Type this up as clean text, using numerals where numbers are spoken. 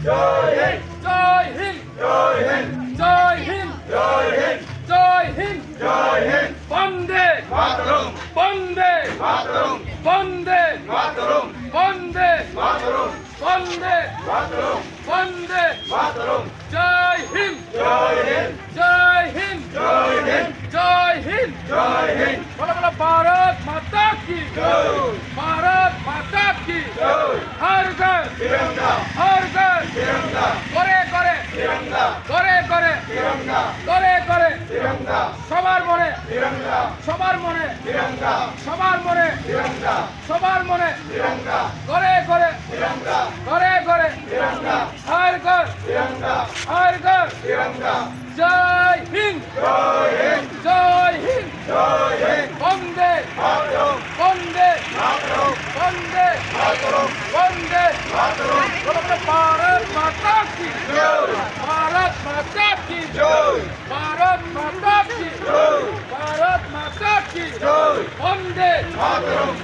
জয় হিন্দ জয় হিন্দ জয় হিন্দ জয় হিন্দ জয় হিন্দ জয় হিন্দ জয় হিন্দ বন্দে মাতরম বন্দে মাতরম বন্দে মাতরম বন্দে মাতরম বন্দে মাতরম বন্দে মাতরম জয় হিন্দ জয় হিন্দ জয় হিন্দ জয় হিন্দ জয় হিন্দ জয় হিন্দ বলো বলো ভারত মাতা কি জয় ভারত মাতা কি জয় হর ঘর তিরঙ্গা হর ঘর তিরঙ্গা করে করে তিরঙ্গা করে করে তিরঙ্গা করে করে তিরঙ্গা সবার মনে তিরঙ্গা সবার মনে তিরঙ্গা সবার মনে তিরঙ্গা সবার মনে তিরঙ্গা করে করে তিরঙ্গা করে করে তিরঙ্গা হর ঘর তিরঙ্গা হর ঘর তিরঙ্গা জয় হিন্দ জয় হিন্দ জয় হিন্দ জয় হিন্দ বন্দে মাতরম বন্দে মাতরম বন্দে মাতরম বন্দে মাতরম বলো বলো ভারত মাতা কি জয় भारत माता की জয় भारत माता की জয় भारत माता की জয় वंदे মাতরম